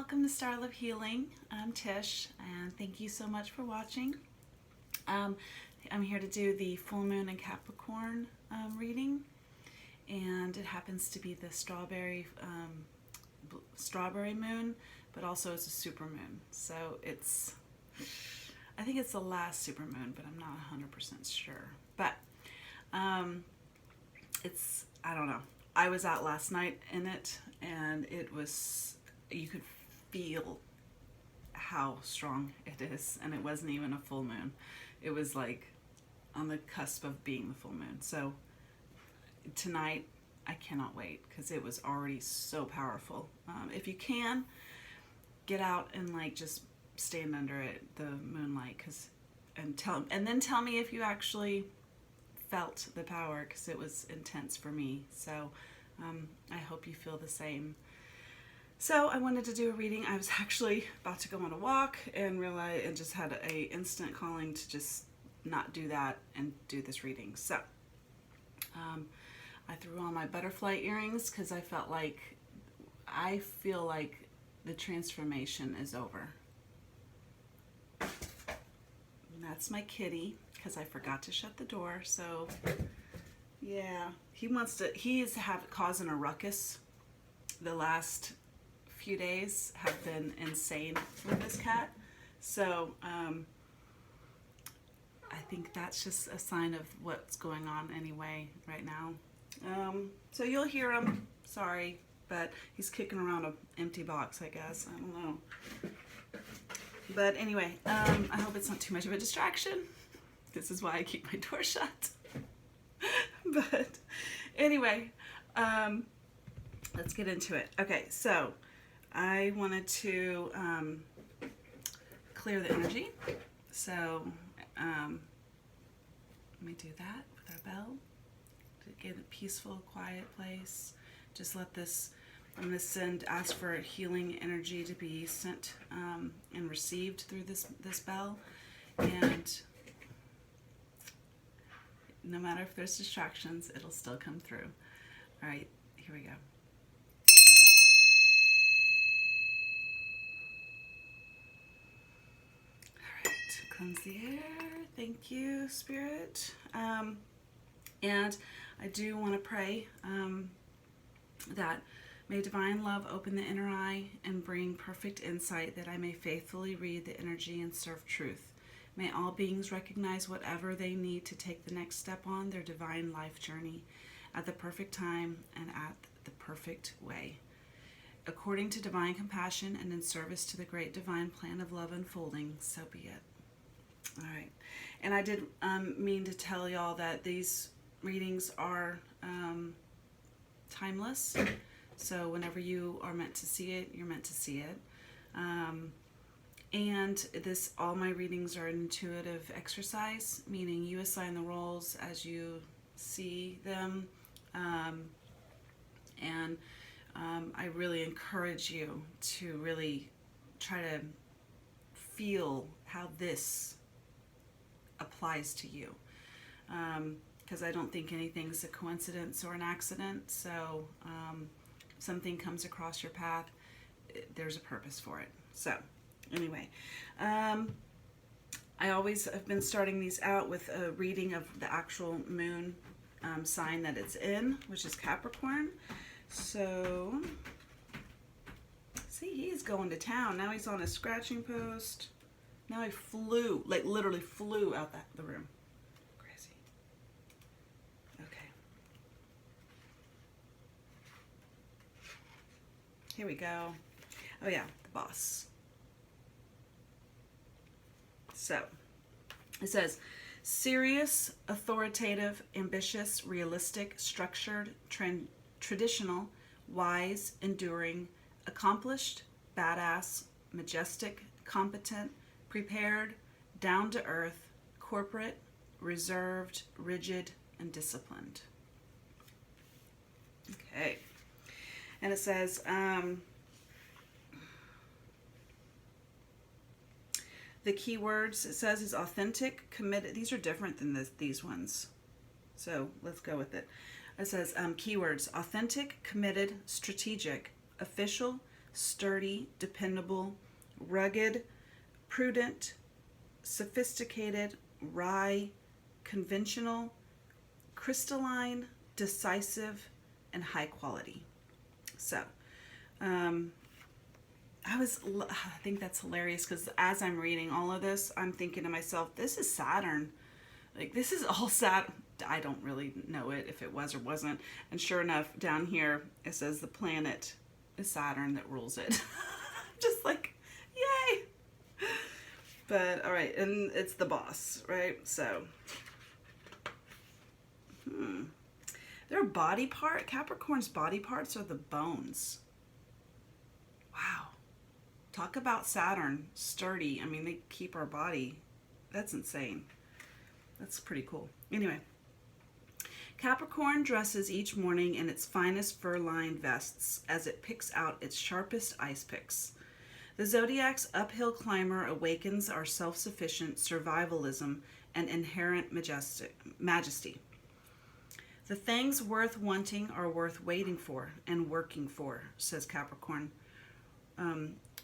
welcome to Star Love Healing. I'm Tish, and thank you so much for watching. I'm here to do the full moon and Capricorn reading, and it happens to be the strawberry moon, but also it's a super moon. So I think it's the last super moon, but I'm not 100% sure. But I don't know. I was out last night in it, and you could feel how strong it is, and it wasn't even a full moon. It was like on the cusp of being the full moon. So tonight, I cannot wait because it was already so powerful. If you can, get out and just stand under it, the moonlight, and then tell me if you actually felt the power, because it was intense for me. So I hope you feel the same. So I wanted to do a reading. I was actually about to go on a walk and realized, and just had a instant calling to just not do that and do this reading. So I threw on my butterfly earrings because I feel like the transformation is over. And that's my kitty, because I forgot to shut the door. So yeah, he's causing a ruckus. The last few days have been insane with this cat. So I think that's just a sign of what's going on anyway right now. So you'll hear him. Sorry, but he's kicking around an empty box, I guess. I don't know. But anyway, I hope it's not too much of a distraction. This is why I keep my door shut. But anyway, let's get into it. Okay, so I wanted to clear the energy. So let me do that with our bell to get a peaceful, quiet place. Just let this, I'm going to ask for healing energy to be sent and received through this bell. And no matter if there's distractions, it'll still come through. All right, here we go. All right, cleanse the air. Thank you, Spirit. And I do want to pray that may divine love open the inner eye and bring perfect insight, that I may faithfully read the energy and serve truth. May all beings recognize whatever they need to take the next step on their divine life journey at the perfect time and at the perfect way. According to divine compassion and in service to the great divine plan of love unfolding, so be it. All right. And I did mean to tell y'all that these readings are timeless. So whenever you are meant to see it, you're meant to see it. And all my readings are an intuitive exercise, meaning you assign the roles as you see them. I really encourage you to really try to feel how this applies to you. Because I don't think anything's a coincidence or an accident. So something comes across your path, there's a purpose for it. So anyway, I always have been starting these out with a reading of the actual moon sign that it's in, which is Capricorn. So, see, he's going to town. Now he's on a scratching post. Now he flew, literally flew out the room. Crazy. Okay. Here we go. Oh yeah, the boss. So, it says, serious, authoritative, ambitious, realistic, structured, traditional, wise, enduring, accomplished, badass, majestic, competent, prepared, down-to-earth, corporate, reserved, rigid, and disciplined. Okay. And it says, the key words it says is authentic, committed. These are different than these ones. So let's go with it. It says keywords: authentic, committed, strategic, official, sturdy, dependable, rugged, prudent, sophisticated, wry, conventional, crystalline, decisive, and high quality. So, I think that's hilarious because as I'm reading all of this, I'm thinking to myself, this is Saturn. Like, this is all Saturn. I don't really know it if it was or wasn't. And sure enough, down here, it says the planet is Saturn that rules it. Just like, yay! But, all right, and it's the boss, right? So, their body part, Capricorn's body parts are the bones. Wow. Talk about Saturn, sturdy. I mean, they keep our body. That's insane. That's pretty cool. Anyway, Capricorn dresses each morning in its finest fur-lined vests as it picks out its sharpest ice picks. The zodiac's uphill climber awakens our self-sufficient survivalism and inherent majesty. The things worth wanting are worth waiting for and working for, says Capricorn.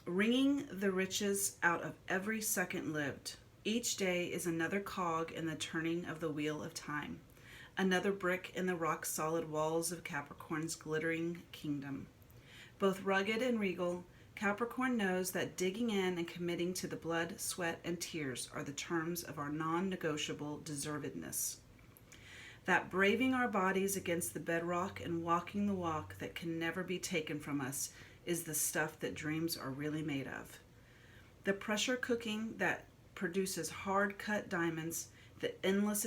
Wringing the riches out of every second lived. Each day is another cog in the turning of the wheel of time, another brick in the rock-solid walls of Capricorn's glittering kingdom. Both rugged and regal, Capricorn knows that digging in and committing to the blood, sweat, and tears are the terms of our non-negotiable deservedness. That braving our bodies against the bedrock and walking the walk that can never be taken from us is the stuff that dreams are really made of. The pressure cooking that produces hard-cut diamonds, the endless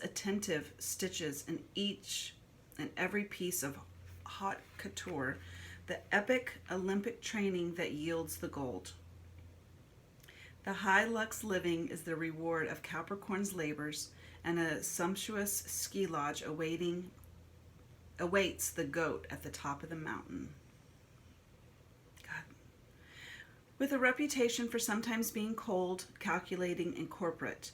attentive stitches in each and every piece of haute couture, the epic Olympic training that yields the gold. The high lux living is the reward of Capricorn's labors, and a sumptuous ski lodge awaits the goat at the top of the mountain. God. With a reputation for sometimes being cold, calculating, and corporate,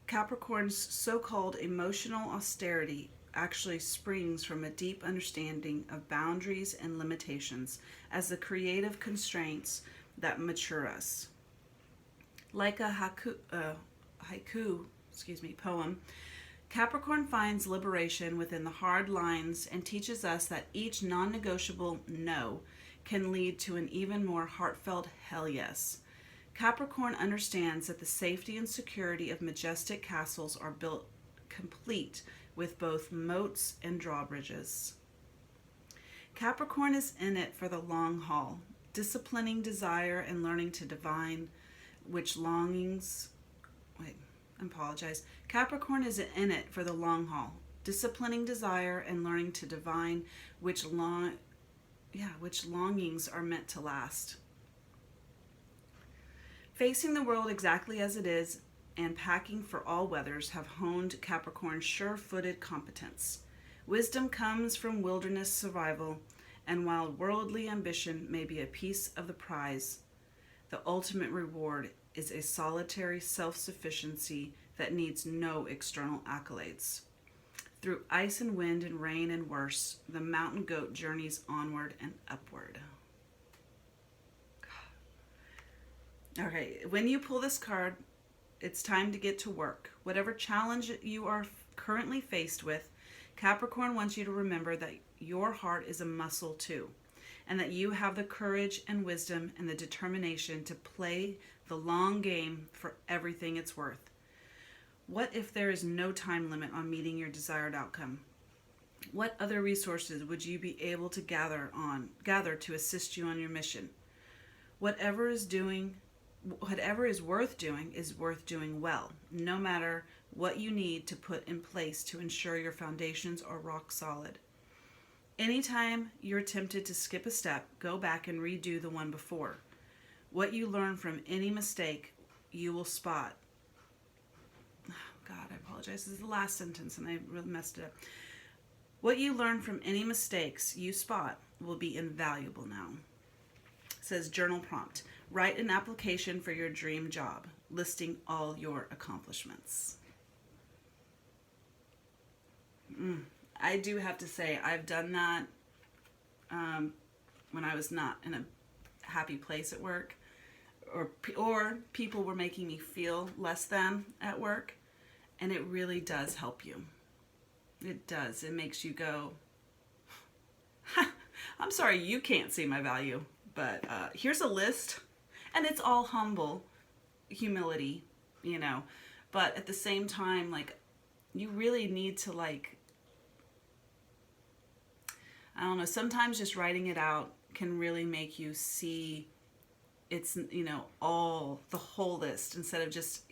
Capricorn's so-called emotional austerity actually springs from a deep understanding of boundaries and limitations as the creative constraints that mature us. Like a haiku poem, Capricorn finds liberation within the hard lines and teaches us that each non-negotiable no can lead to an even more heartfelt hell yes. Capricorn understands that the safety and security of majestic castles are built complete with both moats and drawbridges. Capricorn is in it for the long haul, disciplining desire and learning to divine Capricorn is in it for the long haul, disciplining desire and learning to divine which longings are meant to last. Facing the world exactly as it is and packing for all weathers have honed Capricorn's sure-footed competence. Wisdom comes from wilderness survival, and while worldly ambition may be a piece of the prize, the ultimate reward is a solitary self-sufficiency that needs no external accolades. Through ice and wind and rain and worse, the mountain goat journeys onward and upward. Okay, when you pull this card, it's time to get to work. Whatever challenge you are currently faced with, Capricorn wants you to remember that your heart is a muscle too, and that you have the courage and wisdom and the determination to play the long game for everything it's worth. What if there is no time limit on meeting your desired outcome? What other resources would you be able to gather to assist you on your mission? Whatever is worth doing is worth doing well, no matter what you need to put in place to ensure your foundations are rock solid. Anytime you're tempted to skip a step, go back and redo the one before. What you learn from any mistake, you will spot. Oh, God, I apologize. This is the last sentence and I really messed it up. What you learn from any mistakes you spot will be invaluable now. It says journal prompt. Write an application for your dream job, listing all your accomplishments. I do have to say, I've done that when I was not in a happy place at work, or people were making me feel less than at work, and it really does help you. It does. It makes you go, I'm sorry you can't see my value, but here's a list, and it's all humility, you know, but at the same time, like, you really need to, like, I don't know, sometimes just writing it out can really make you see it's, you know, all the whole list instead of just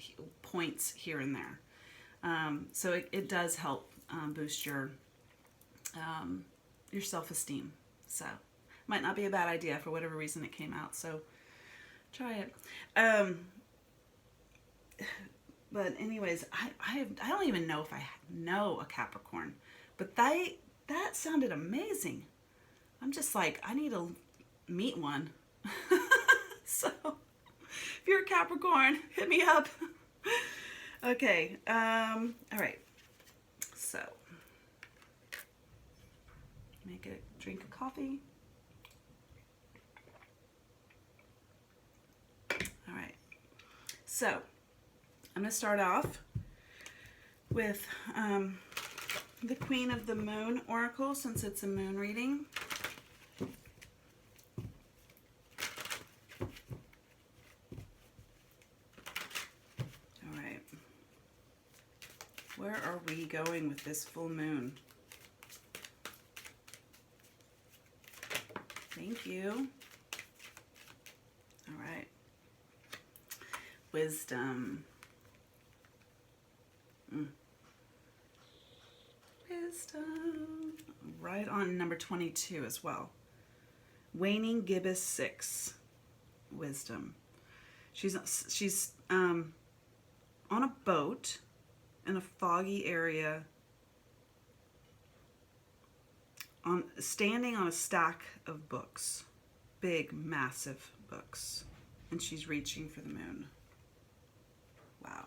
points here and there. So it does help boost your self-esteem. So might not be a bad idea for whatever reason it came out. So try it. But anyways, I don't even know if I know a Capricorn, but that sounded amazing. I'm just like, I need to meet one. So if you're a Capricorn, hit me up. Okay. All right. So make a drink of coffee. All right. So I'm going to start off with the Queen of the Moon Oracle, since it's a moon reading. All right. Where are we going with this full moon? Thank you. All right. Wisdom. Wisdom. Right on number 22 as well. Waning Gibbous 6. Wisdom. She's on a boat in a foggy area, standing on a stack of books, big, massive books, and she's reaching for the moon. Wow.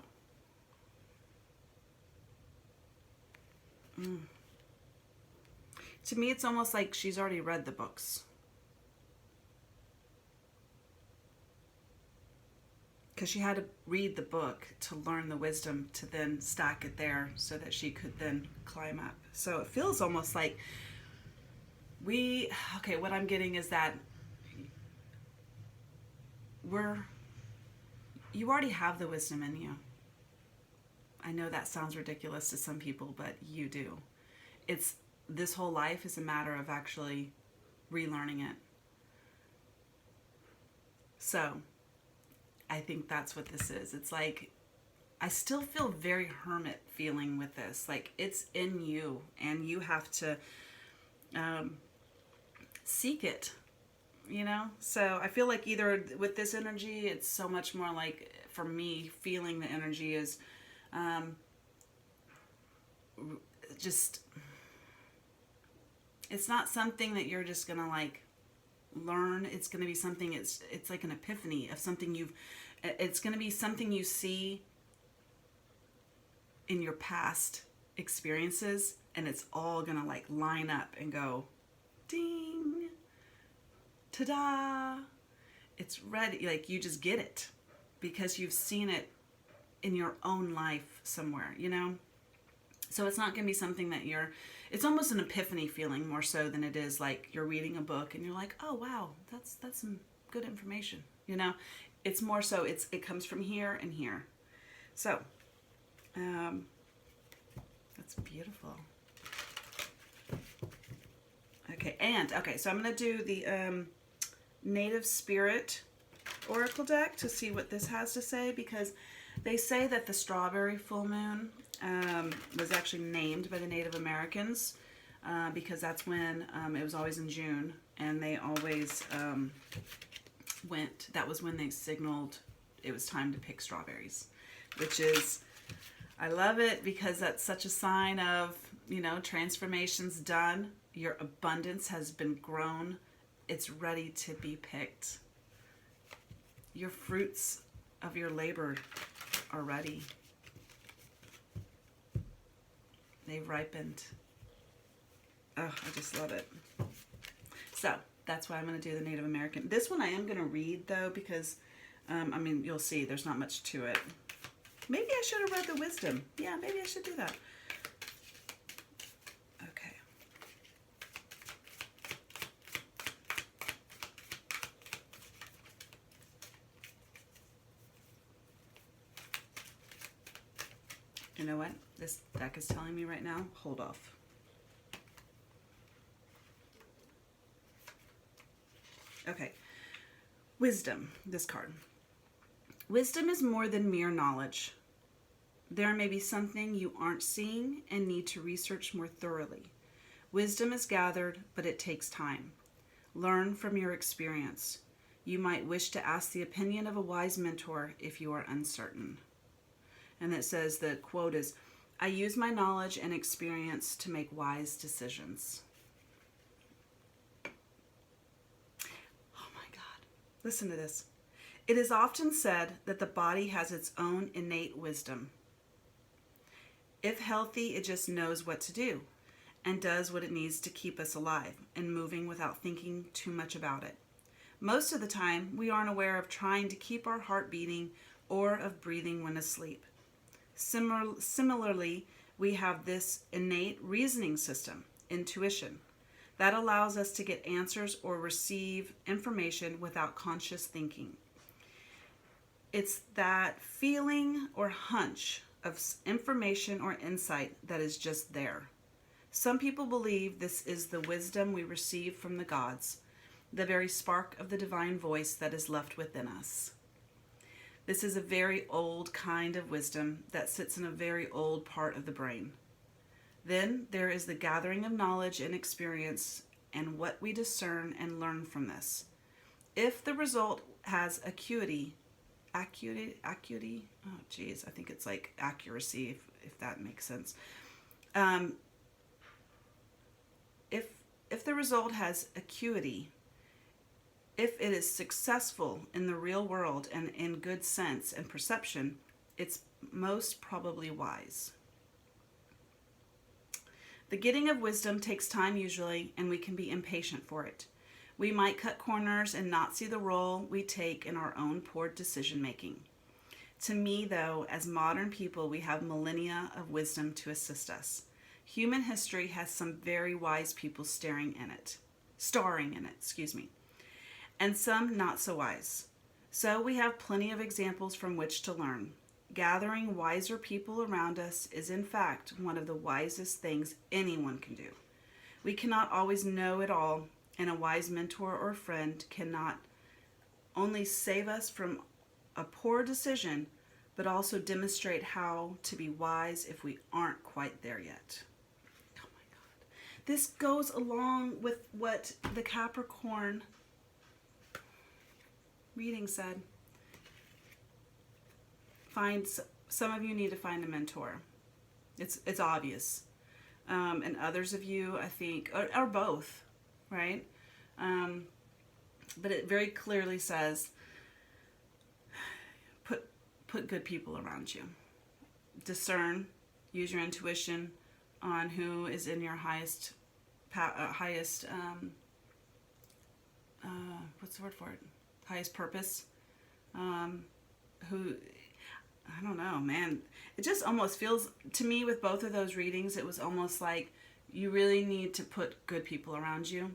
To me, it's almost like she's already read the books. Because she had to read the book to learn the wisdom to then stack it there so that she could then climb up. So it feels almost like what I'm getting is that you already have the wisdom in you. I know that sounds ridiculous to some people, but you do. This whole life is a matter of actually relearning it. So I think that's what this is. It's like, I still feel very hermit feeling with this. Like, it's in you, and you have to seek it, you know? So I feel like either with this energy, it's so much more like, for me, feeling the energy is just, it's not something that you're just gonna like learn. It's gonna be something, it's like an epiphany of something it's gonna be something you see in your past experiences, and it's all gonna like line up and go ding, ta-da, it's ready. Like, you just get it because you've seen it in your own life somewhere, you know? So it's not gonna be something that it's almost an epiphany feeling more so than it is like you're reading a book and you're like, oh wow, that's some good information, you know? It's more so it comes from here and here. So that's beautiful. Okay, so I'm gonna do the Native Spirit Oracle deck to see what this has to say, because they say that the strawberry full moon was actually named by the Native Americans because that's when it was always in June, and they always that was when they signaled it was time to pick strawberries, which is, I love it because that's such a sign of, you know, transformation's done, your abundance has been grown, it's ready to be picked. Your fruits of your labor are ready. They've ripened. Oh, I just love it. So that's why I'm going to do the Native American. This one I am going to read, though, because, I mean, you'll see there's not much to it. Maybe I should have read the wisdom. Yeah, maybe I should do that. Okay. You know what? This deck is telling me right now, hold off. Okay. Wisdom, this card. Wisdom is more than mere knowledge. There may be something you aren't seeing and need to research more thoroughly. Wisdom is gathered, but it takes time. Learn from your experience. You might wish to ask the opinion of a wise mentor if you are uncertain. And it says, the quote is, I use my knowledge and experience to make wise decisions. Oh my God. Listen to this. It is often said that the body has its own innate wisdom. If healthy, it just knows what to do and does what it needs to keep us alive and moving without thinking too much about it. Most of the time, we aren't aware of trying to keep our heart beating or of breathing when asleep. Similarly, we have this innate reasoning system, intuition, that allows us to get answers or receive information without conscious thinking. It's that feeling or hunch of information or insight that is just there. Some people believe this is the wisdom we receive from the gods, the very spark of the divine voice that is left within us. This is a very old kind of wisdom that sits in a very old part of the brain. Then there is the gathering of knowledge and experience and what we discern and learn from this. If the result has acuity, oh geez, I think it's like accuracy, if that makes sense. If the result has acuity, if it is successful in the real world and in good sense and perception, it's most probably wise. The getting of wisdom takes time usually, and we can be impatient for it. We might cut corners and not see the role we take in our own poor decision making. To me, though, as modern people, we have millennia of wisdom to assist us. Human history has some very wise people starring in it, and some not so wise. So we have plenty of examples from which to learn. Gathering wiser people around us is in fact one of the wisest things anyone can do. We cannot always know it all, and a wise mentor or friend cannot only save us from a poor decision, but also demonstrate how to be wise if we aren't quite there yet. Oh my God. This goes along with what the Capricorn reading said. Some of you need to find a mentor. It's obvious. And others of you, I think, are both, right? But it very clearly says, put good people around you. Discern, use your intuition on who is in your highest, what's the word for it? Highest purpose. Who, I don't know, man. It just almost feels, to me with both of those readings, it was almost like you really need to put good people around you,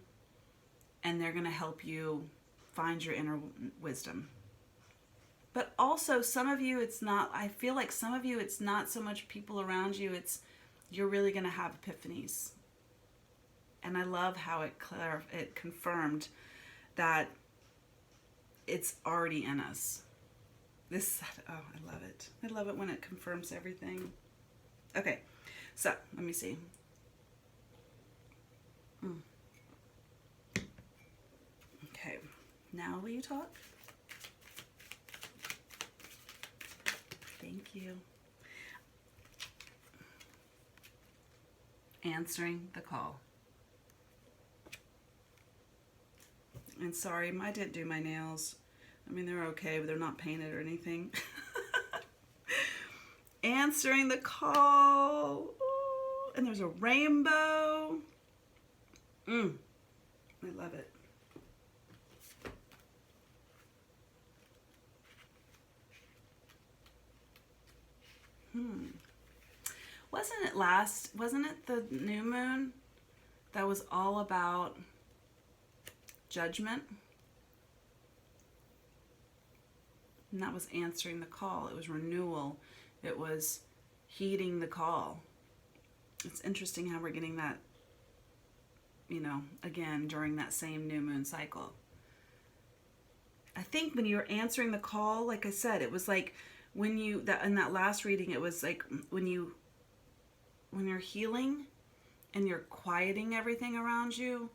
and they're going to help you find your inner wisdom. But also, some of you, it's not, I feel like some of you, it's not so much people around you, it's you're really going to have epiphanies. And I love how it confirmed that it's already in us. Oh, I love it. I love it when it confirms everything. Okay, so let me see. Okay, now will you talk? Thank you. Answering the call. And sorry, I didn't do my nails. I mean, they're okay, but they're not painted or anything. Answering the call. Ooh, and there's a rainbow. I love it. Wasn't it the new moon that was all about judgment? And that was answering the call. It was renewal. It was heeding the call. It's interesting how we're getting that, you know, again, during that same new moon cycle. I think when you're answering the call, like I said, it was like when you, that in that last reading, it was like when you're healing and you're quieting everything around you,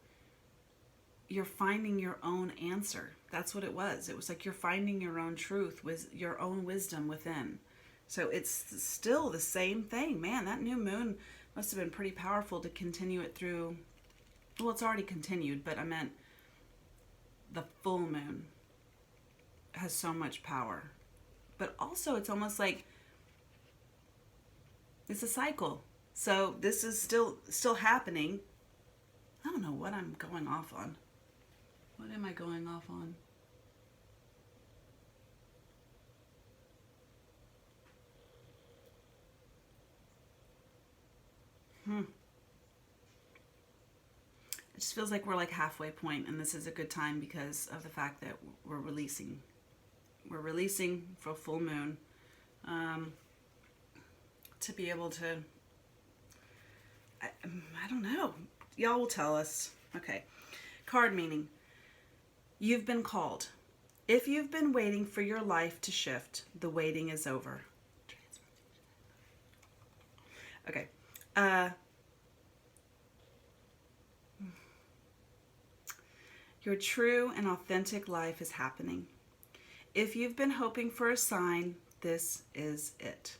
you're finding your own answer. That's what it was. It was like you're finding your own truth, with your own wisdom within. So it's still the same thing. Man, that new moon must have been pretty powerful to continue it through. Well, it's already continued, but I meant the full moon has so much power. But also it's almost like it's a cycle. So this is still happening. I don't know what I'm going off on. What am I going off on? It just feels like we're like halfway point, and this is a good time because of the fact that we're releasing. We're releasing for full moon, to be able to, I don't know. Y'all will tell us. Okay. Card meaning. You've been called. If you've been waiting for your life to shift, the waiting is over. Okay. Your true and authentic life is happening. If you've been hoping for a sign, this is it.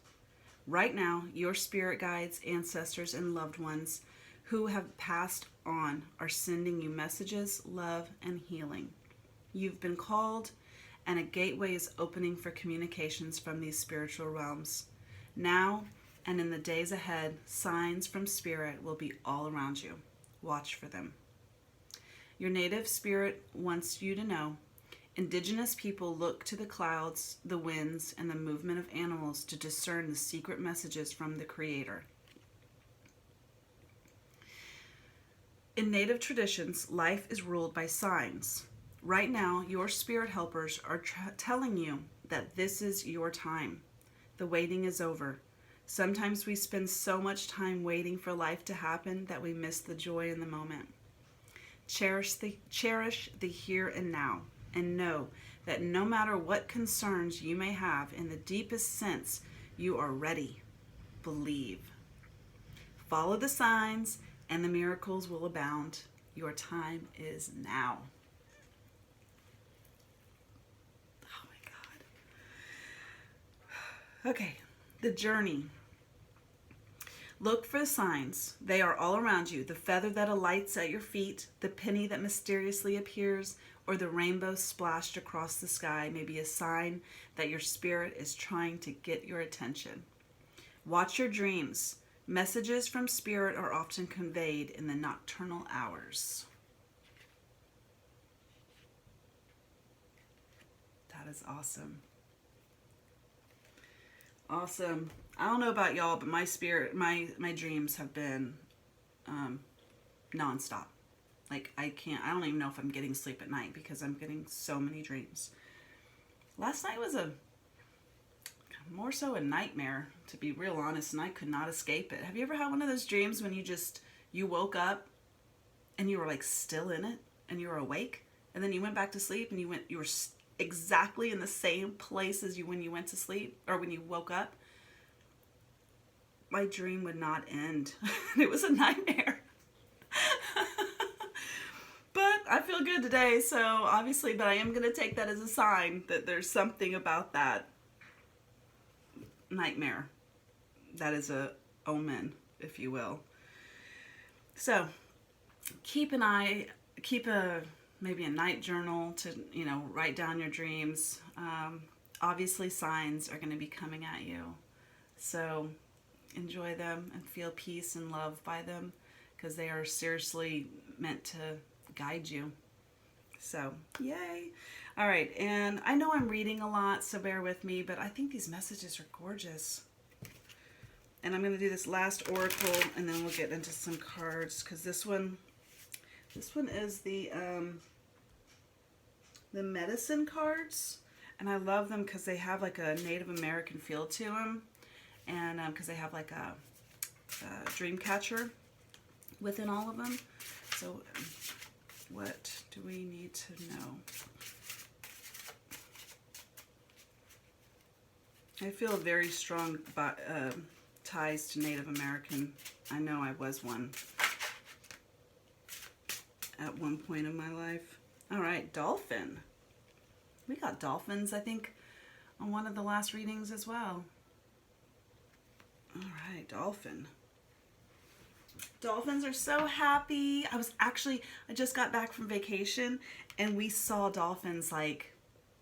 Right now, your spirit guides, ancestors, and loved ones who have passed on are sending you messages, love, and healing. You've been called, and a gateway is opening for communications from these spiritual realms. Now and in the days ahead, signs from spirit will be all around you. Watch for them. Your native spirit wants you to know. Indigenous people look to the clouds, the winds, and the movement of animals to discern the secret messages from the Creator. In Native traditions, life is ruled by signs. Right now, your spirit helpers are telling you that this is your time. The waiting is over. Sometimes we spend so much time waiting for life to happen that we miss the joy in the moment. Cherish the here and now, and know that no matter what concerns you may have, in the deepest sense, you are ready. Believe. Follow the signs, and the miracles will abound. Your time is now. Oh my God. Okay, the journey. Look for the signs. They are all around you. The feather that alights at your feet, the penny that mysteriously appears, or the rainbow splashed across the sky may be a sign that your spirit is trying to get your attention. Watch your dreams. Messages from spirit are often conveyed in the nocturnal hours. That is awesome. Awesome. I don't know about y'all, but my spirit, my dreams have been nonstop. Like I don't even know if I'm getting sleep at night because I'm getting so many dreams. Last night was more so a nightmare, to be real honest, and I could not escape it. Have you ever had one of those dreams when you woke up and you were like still in it and you were awake, and then you went back to sleep and you were exactly in the same place as when you went to sleep or when you woke up? My dream would not end. It was a nightmare. But I feel good today, so obviously, but I am going to take that as a sign that there's something about that nightmare that is a omen, if you will. So keep maybe a night journal to, write down your dreams. Obviously signs are going to be coming at you. So enjoy them and feel peace and love by them, because they are seriously meant to guide you. So yay. All right, and I know I'm reading a lot, so bear with me, but I think these messages are gorgeous. And I'm going to do this last oracle, and then we'll get into some cards, because this one is the medicine cards, and I love them because they have like a Native American feel to them, and because they have like a dream catcher within all of them. So what do we need to know? I feel very strong ties to Native American. I know I was one at one point in my life. All right, dolphin. We got dolphins, I think, on one of the last readings as well. All right, dolphin. Dolphins are so happy. I just got back from vacation, and we saw dolphins, like,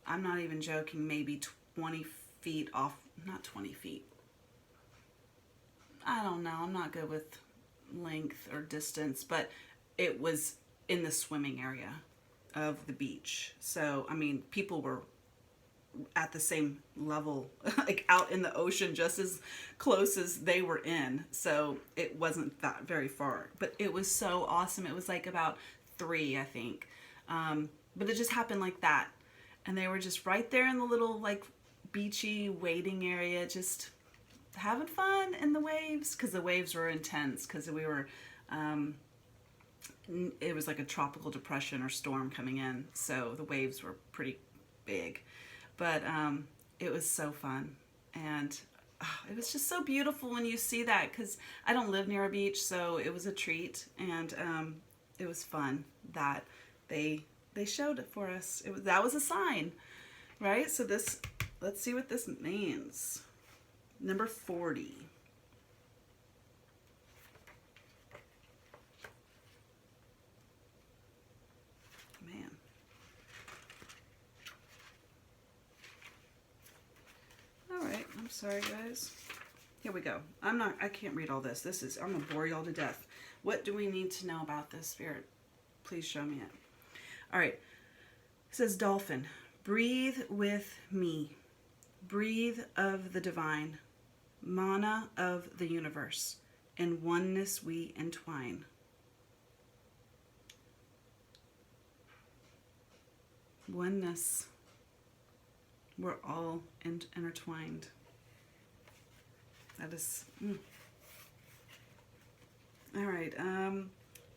I'm not even joking, maybe 20 feet off, not 20 feet. I don't know, I'm not good with length or distance, but it was in the swimming area of the beach. So, I mean, people were at the same level, like out in the ocean, just as close as they were in. So it wasn't that very far, but it was so awesome. It was like about 3, I think. But it just happened like that. And they were just right there in the little like beachy waiting area, just having fun in the waves, because the waves were intense, because we were, it was like a tropical depression or storm coming in. So the waves were pretty big. But it was so fun, and it was just so beautiful when you see that, because I don't live near a beach, so it was a treat, and it was fun that they showed it for us. That was a sign, right? So let's see what this means. Number 40. Alright, I'm sorry guys. Here we go. I can't read all this. I'm gonna bore y'all to death. What do we need to know about this, Spirit? Please show me it. Alright. It says, dolphin, breathe with me. Breathe of the divine. Mana of the universe. In oneness we entwine. Oneness. We're all intertwined. That is... All right.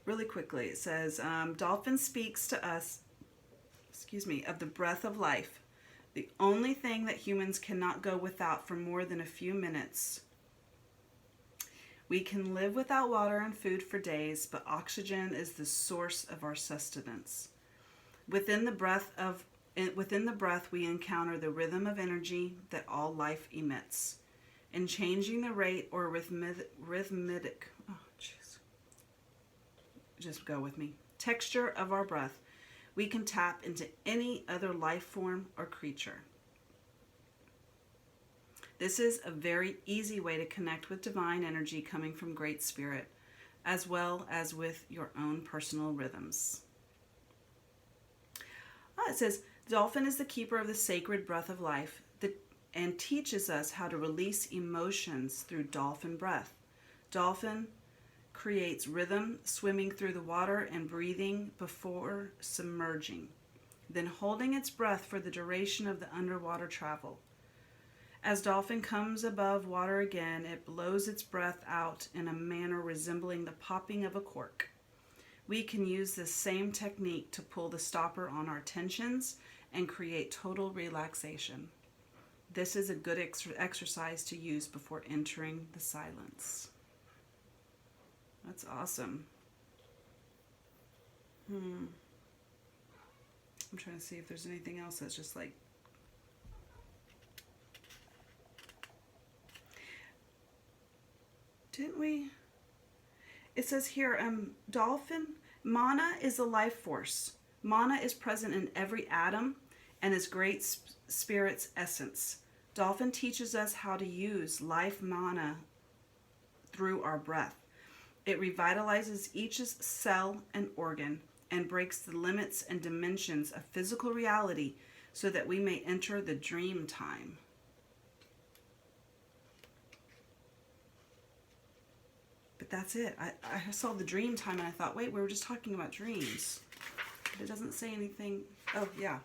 Really quickly, it says, dolphin speaks to us, of the breath of life, the only thing that humans cannot go without for more than a few minutes. We can live without water and food for days, but oxygen is the source of our sustenance. Within the breath, we encounter the rhythm of energy that all life emits. In changing the rate or rhythmic, just go with me, texture of our breath, we can tap into any other life form or creature. This is a very easy way to connect with divine energy coming from Great Spirit, as well as with your own personal rhythms. It says, dolphin is the keeper of the sacred breath of life and teaches us how to release emotions through dolphin breath. Dolphin creates rhythm, swimming through the water and breathing before submerging, then holding its breath for the duration of the underwater travel. As dolphin comes above water again, it blows its breath out in a manner resembling the popping of a cork. We can use this same technique to pull the stopper on our tensions and create total relaxation. This is a good exercise to use before entering the silence. That's awesome. I'm trying to see if there's anything else that's just like... Didn't we? It says here, dolphin, mana is a life force. Mana is present in every atom and is Great Spirit's essence. Dolphin teaches us how to use life mana through our breath. It revitalizes each cell and organ and breaks the limits and dimensions of physical reality so that we may enter the dream time. that's it. I saw the dream time and I thought, wait, we were just talking about dreams. But it doesn't say anything. Oh, yeah.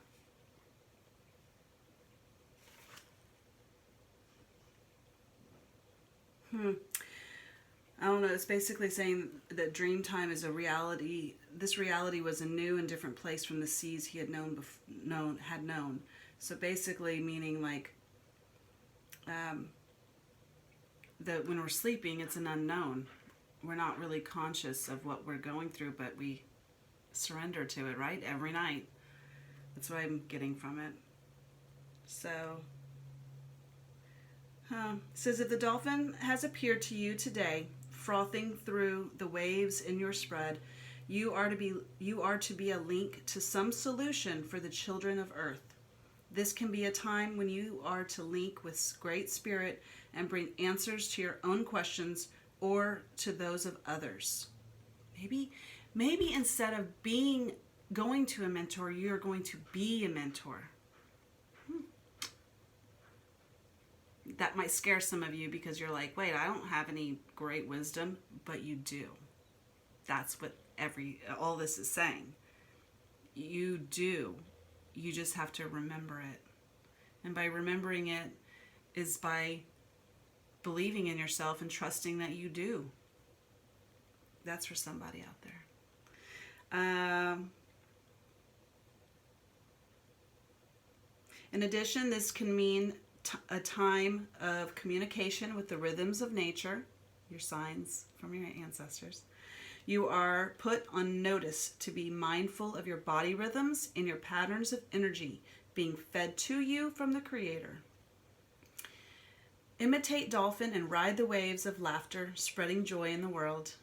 I don't know. It's basically saying that dream time is a reality. This reality was a new and different place from the seas he had known. So basically meaning like that when we're sleeping, it's an unknown. We're not really conscious of what we're going through, but we surrender to it, right? Every night. That's what I'm getting from it. So, it says, if the dolphin has appeared to you today, frothing through the waves in your spread, you are to be a link to some solution for the children of Earth. This can be a time when you are to link with Great Spirit and bring answers to your own questions or to those of others. Maybe instead of going to a mentor, you're going to be a mentor. That might scare some of you because you're like, wait, I don't have any great wisdom, but you do. That's what all this is saying. You do. You just have to remember it. And by remembering it is by believing in yourself and trusting that you do. That's for somebody out there. In addition, this can mean a time of communication with the rhythms of nature, your signs from your ancestors. You are put on notice to be mindful of your body rhythms and your patterns of energy being fed to you from the Creator. Imitate dolphin and ride the waves of laughter, spreading joy in the world.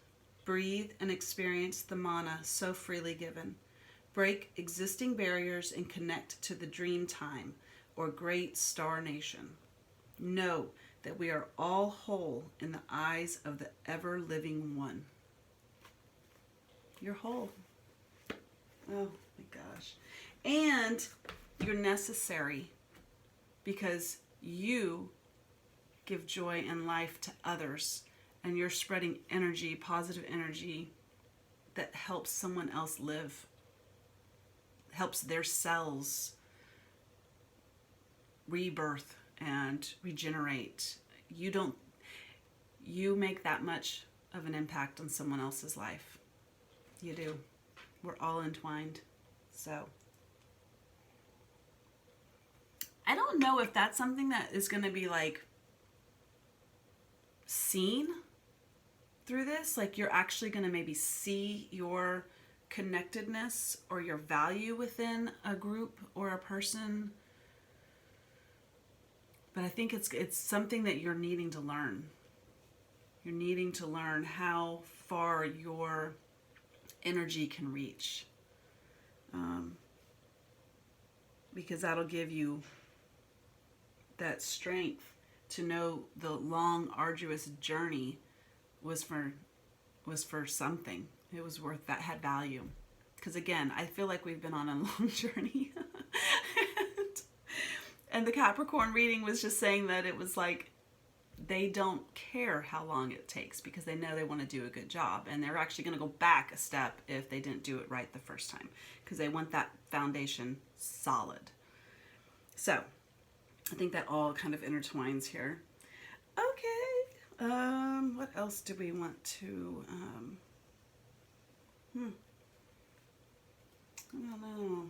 Breathe and experience the mana so freely given. Break existing barriers and connect to the dream time or great star nation. Know that we are all whole in the eyes of the ever-living one. You're whole. Oh my gosh. And you're necessary because you give joy and life to others, and you're spreading energy, positive energy that helps someone else live, helps their cells rebirth and regenerate. You make that much of an impact on someone else's life. You do. We're all entwined. So I don't know if that's something that is going to be like seen through this. Like you're actually going to maybe see your connectedness or your value within a group or a person. But I think it's something that you're needing to learn. You're needing to learn how far your energy can reach. Because that'll give you that strength to know the long, arduous journey was for something. It was worth that, had value. Because again, I feel like we've been on a long journey. And the Capricorn reading was just saying that it was like they don't care how long it takes because they know they want to do a good job. And they're actually going to go back a step if they didn't do it right the first time because they want that foundation solid. So I think that all kind of intertwines here. Okay. What else do we want to... I don't know.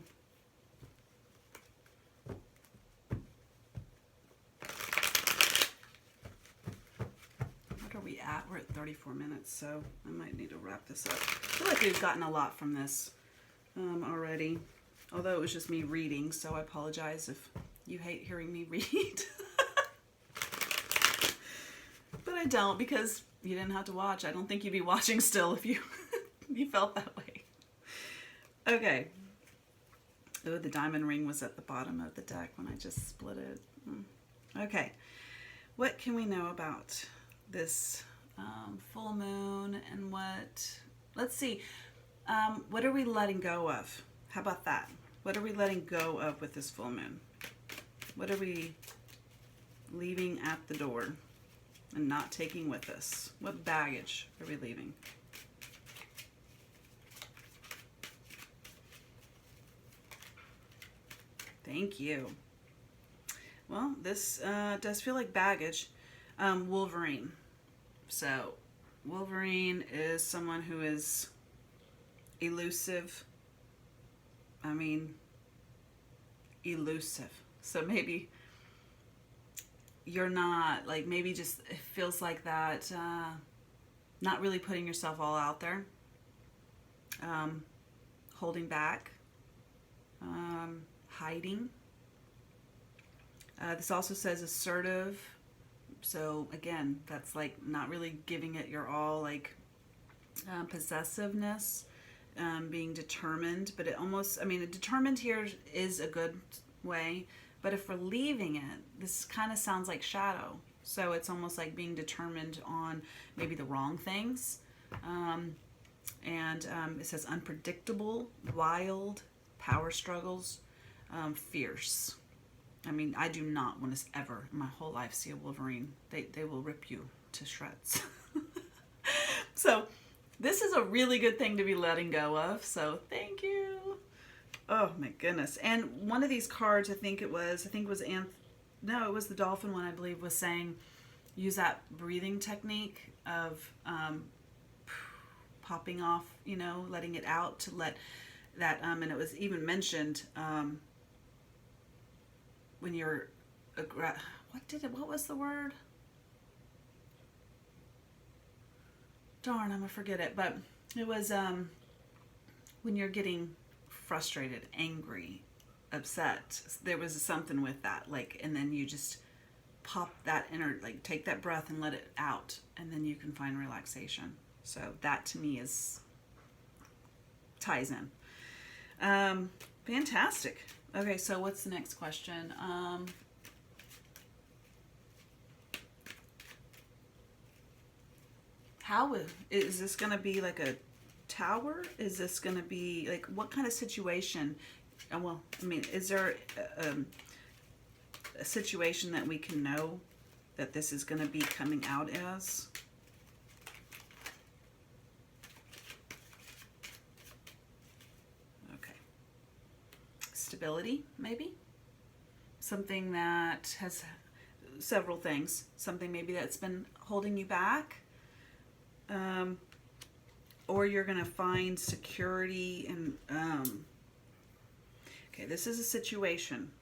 What are we at? We're at 34 minutes, so I might need to wrap this up. I feel like we've gotten a lot from this already. Although it was just me reading, so I apologize if you hate hearing me read. But I don't, because you didn't have to watch. I don't think you'd be watching still if you you felt that way. Okay. Oh, the diamond ring was at the bottom of the deck when I just split it. Okay. What can we know about this full moon and what... Let's see. What are we letting go of? How about that? What are we letting go of with this full moon? What are we leaving at the door? and not taking with us? What baggage are we leaving? Thank you. Well, this does feel like baggage. Wolverine. So, Wolverine is someone who is elusive. I mean, elusive. So maybe you're not, like, maybe just it feels like that, not really putting yourself all out there, holding back, hiding. This also says assertive. So again, that's like not really giving it your all, like possessiveness, being determined. But it almost, I mean, determined here is a good way. But if we're leaving it, this kind of sounds like shadow. So it's almost like being determined on maybe the wrong things. It says unpredictable, wild, power struggles, fierce. I mean, I do not want to ever in my whole life see a Wolverine. They will rip you to shreds. So this is a really good thing to be letting go of. So thank you. Oh my goodness. And one of these cards, it was the dolphin one, I believe, was saying use that breathing technique of popping off, letting it out to let that, and it was even mentioned when you're, what was the word? Darn, I'm gonna forget it, but it was when you're getting frustrated, angry, upset. There was something with that, like, and then you just pop that like take that breath and let it out, and then you can find relaxation. So that to me ties in. Fantastic. Okay, so what's the next question? How is this going to be like a tower? Is this going to be like, what kind of situation? Well, I mean, is there a situation that we can know that this is going to be coming out as? Okay. Stability, maybe? Something that has several things. Something maybe that's been holding you back. Or you're going to find security and, okay, this is a situation.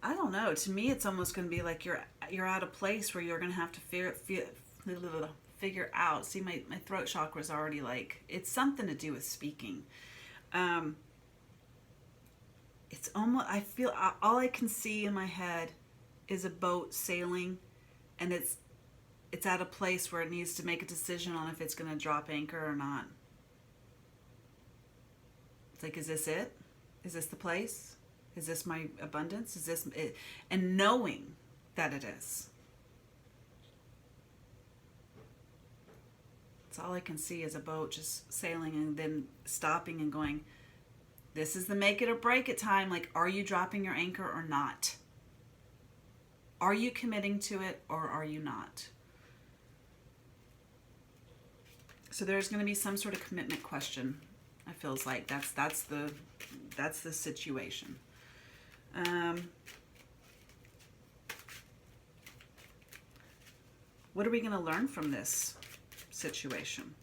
I don't know. To me, it's almost going to be like you're at a place where you're going to have to figure out. See, my throat chakra is already like, it's something to do with speaking. It's almost, I feel, all I can see in my head is a boat sailing, and it's at a place where it needs to make a decision on if it's going to drop anchor or not. It's like, is this it? Is this the place? Is this my abundance? Is this it? And knowing that it is. It's all I can see is a boat just sailing and then stopping and going, this is the make it or break it time. Like, are you dropping your anchor or not? Are you committing to it or are you not? So there's going to be some sort of commitment question. I feels like that's the situation. What are we going to learn from this situation?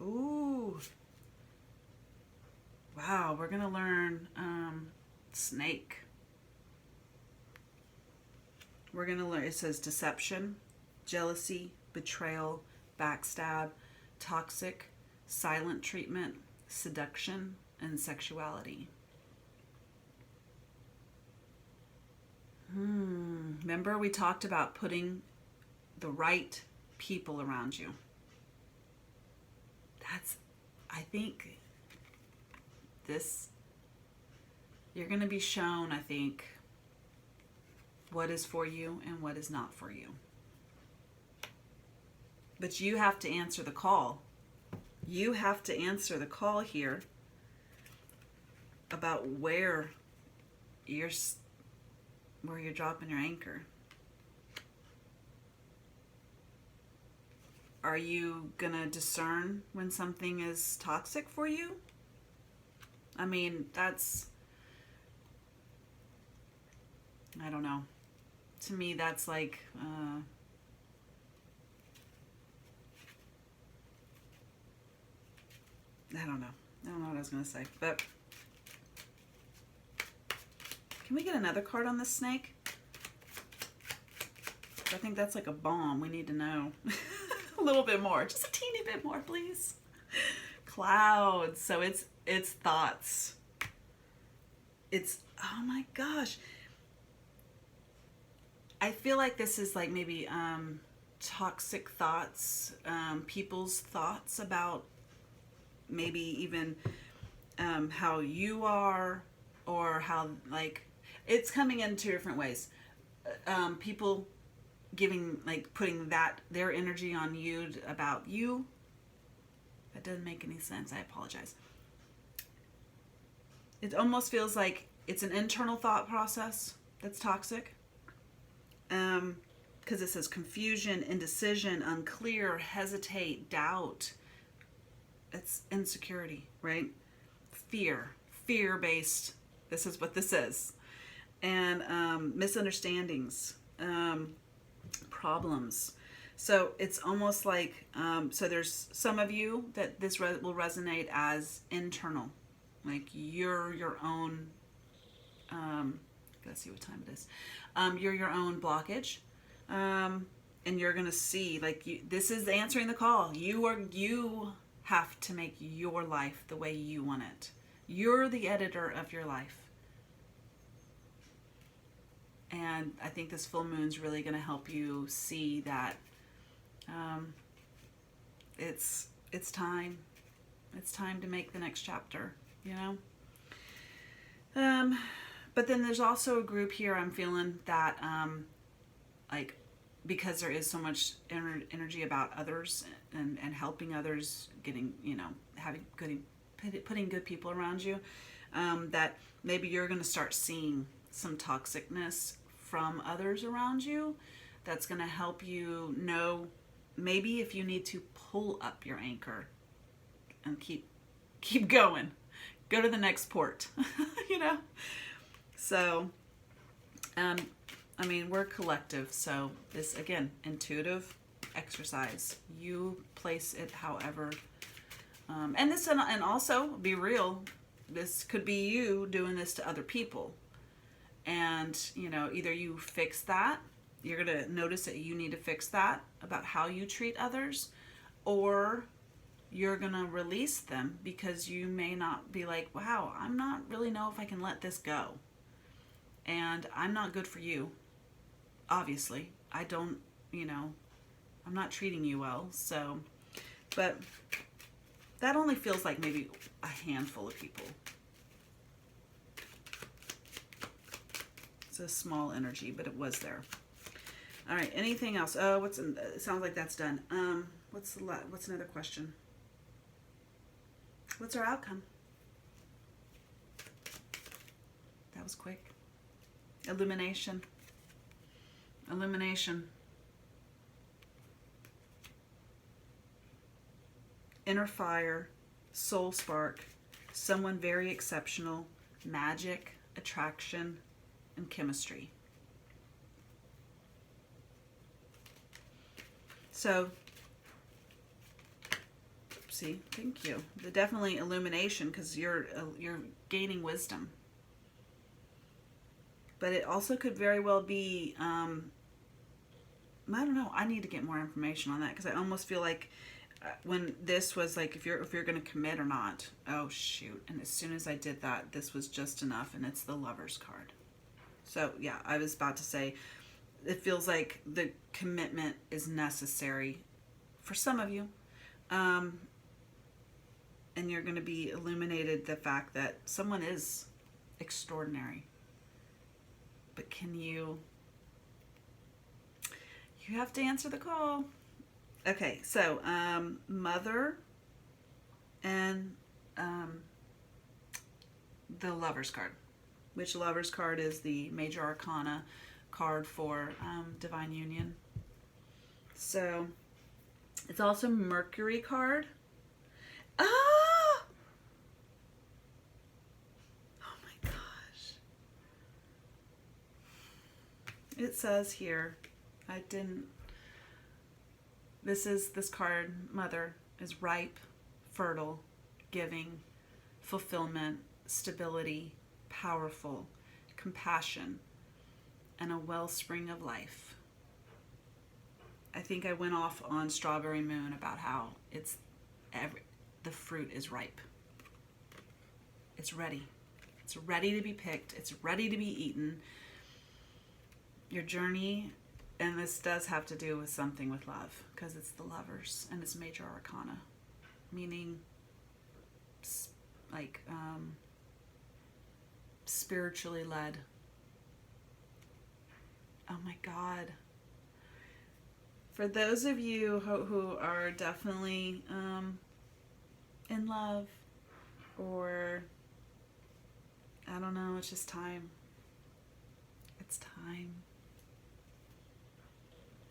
Ooh. Wow, we're going to learn snake. We're going to learn, it says deception, jealousy, betrayal, backstab, toxic, silent treatment, seduction, and sexuality. Remember we talked about putting the right people around you. I think you're going to be shown, I think, what is for you and what is not for you. But you have to answer the call. You have to answer the call here. about where you're dropping your anchor. Are you gonna discern when something is toxic for you? I mean, that's, I don't know. To me, that's like, I don't know. I don't know what I was going to say. But can we get another card on this snake? I think that's like a bomb. We need to know a little bit more. Just a teeny bit more, please. Clouds. So it's thoughts. It's, oh my gosh. I feel like this is like maybe toxic thoughts, people's thoughts about maybe even how you are, or how, like, it's coming in two different ways. People giving, like, putting their energy on you about you. That doesn't make any sense. I apologize. It almost feels like it's an internal thought process that's toxic. Because it says confusion, indecision, unclear, hesitate, doubt. It's insecurity, right? Fear-based. This is what this is. And misunderstandings, problems. So it's almost like, so there's some of you that this will resonate as internal. Like you're your own, gotta see what time it is. You're your own blockage. And you're going to see, like, this is answering the call. You have to make your life the way you want it. You're the editor of your life. And I think this full moon's really going to help you see that it's time. It's time to make the next chapter, you know? But then there's also a group here I'm feeling that, like, because there is so much energy about others and helping others, getting, you know, putting good people around you, that maybe you're going to start seeing some toxicness from others around you. That's going to help you know maybe if you need to pull up your anchor and keep going. Go to the next port, you know? So, I mean, we're collective, so this, again, intuitive exercise. You place it however, and this, and also be real, this could be you doing this to other people. And, you know, either you fix that, you're going to notice that you need to fix that about how you treat others, or you're going to release them because you may not be like, wow, I'm not really know if I can let this go. And I'm not good for you. Obviously, I don't, you know, I'm not treating you well. So, but that only feels like maybe a handful of people. It's a small energy, but it was there. All right, anything else? Oh, it sounds like that's done. What's another question? What's our outcome? That was quick. Illumination. Inner fire, soul spark, someone very exceptional, magic, attraction, and chemistry. So, see, thank you. Definitely illumination, because you're gaining wisdom. But it also could very well be, I don't know. I need to get more information on that, because I almost feel like when this was like, if you're going to commit or not. Oh shoot! And as soon as I did that, this was just enough, and it's the Lover's card. So yeah, I was about to say, it feels like the commitment is necessary for some of you, and you're going to be illuminated the fact that someone is extraordinary. But can you have to answer the call. Okay, so Mother and the Lover's card, which Lover's card is the major arcana card for divine union. So it's also Mercury card. Ah! Oh my gosh. It says here, this card, Mother, is ripe, fertile, giving, fulfillment, stability, powerful, compassion, and a wellspring of life. I think I went off on Strawberry Moon about how the fruit is ripe. It's ready. It's ready to be picked. It's ready to be eaten. Your journey, and this does have to do with something with love, because it's the Lovers and it's major arcana, meaning like spiritually led. Oh my God. For those of you who are definitely in love, or I don't know, it's just time. It's time.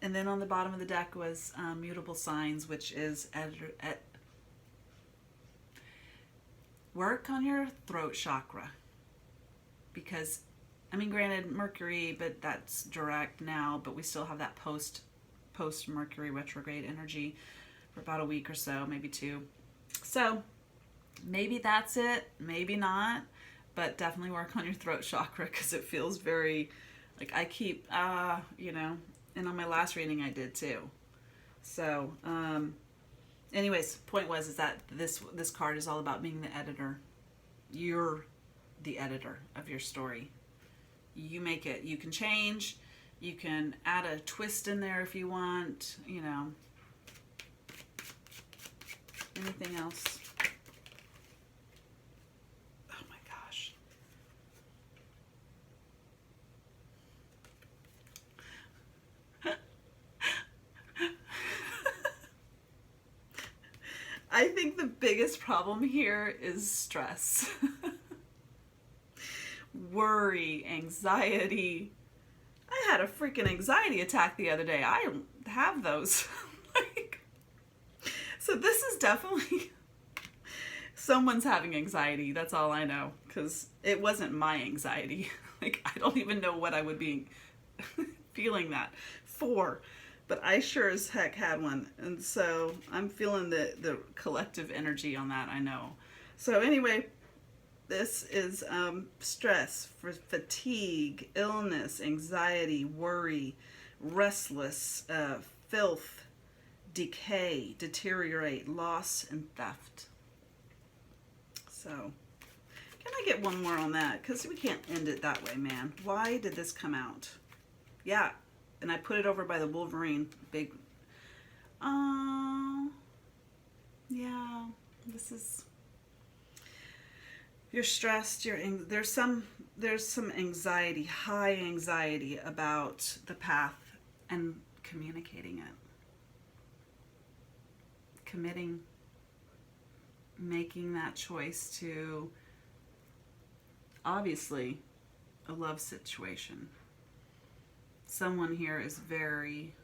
And then on the bottom of the deck was Mutable Signs, which is work on your throat chakra. Because, I mean, granted, Mercury, but that's direct now, but we still have that post Mercury retrograde energy for about a week or so, maybe 2. So maybe that's it, maybe not, but definitely work on your throat chakra, because it feels very, like I keep, you know, and on my last reading I did too. So, anyways, point was is that this card is all about being the editor. You're the editor of your story. You make it. You can change. You can add a twist in there if you want, you know. Anything else? Oh my gosh. I think the biggest problem here is stress. Worry, anxiety. I had a freaking anxiety attack the other day. I don't have those. So this is definitely someone's having anxiety. That's all I know, because it wasn't my anxiety. Like, I don't even know what I would be feeling that for, but I sure as heck had one. And so I'm feeling the collective energy on that, I know. So anyway, this is stress, for fatigue, illness, anxiety, worry, restless, filth, decay, deteriorate, loss, and theft. So, can I get one more on that? Because we can't end it that way, man. Why did this come out? Yeah, and I put it over by the Wolverine. Big. Yeah, this is. You're stressed. There's some anxiety, high anxiety about the path and communicating it, committing, making that choice to obviously a love situation. Someone here is very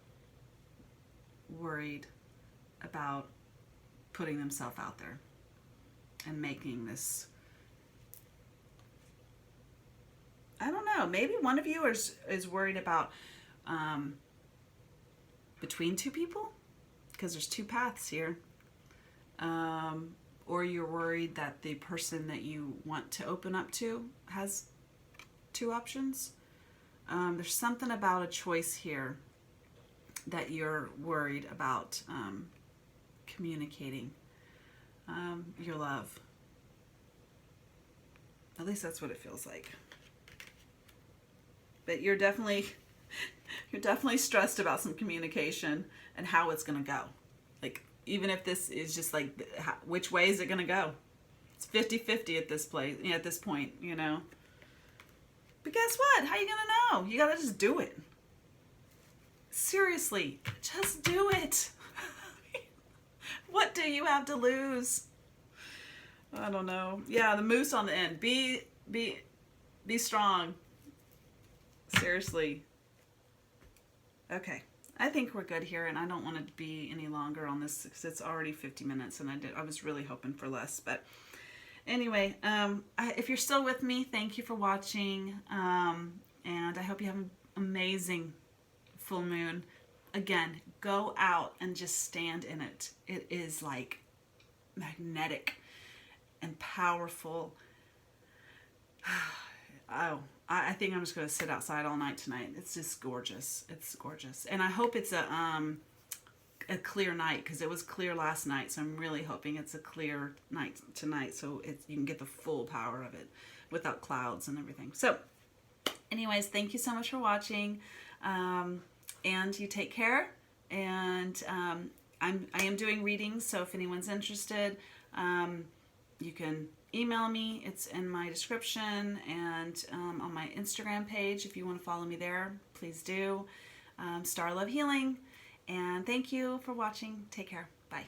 worried about putting themselves out there and making this. I don't know. Maybe one of you is worried about between two people, because there's 2 paths here. Or you're worried that the person that you want to open up to has 2 options. There's something about a choice here that you're worried about communicating your love. At least that's what it feels like. But you're definitely stressed about some communication and how it's going to go. Like, even if this is just like, which way is it going to go? It's 50-50 at this place, at this point, you know. But guess what? How are you going to know? You got to just do it. Seriously, just do it. What do you have to lose? I don't know. Yeah, the moose on the end. Be strong. Seriously. Okay. I think we're good here, and I don't want it to be any longer on this because it's already 50 minutes, and I was really hoping for less. But anyway, if you're still with me, thank you for watching, and I hope you have an amazing full moon. Again, go out and just stand in it. It is like magnetic and powerful. Oh, I think I'm just going to sit outside all night tonight. It's just gorgeous. It's gorgeous. And I hope it's a clear night, because it was clear last night. So I'm really hoping it's a clear night tonight, so you can get the full power of it without clouds and everything. So anyways, thank you so much for watching. And you take care. And I am doing readings, so if anyone's interested, you can email me. It's in my description, and on my Instagram page. If you want to follow me there, please do. Star Love Healing. And thank you for watching. Take care. Bye.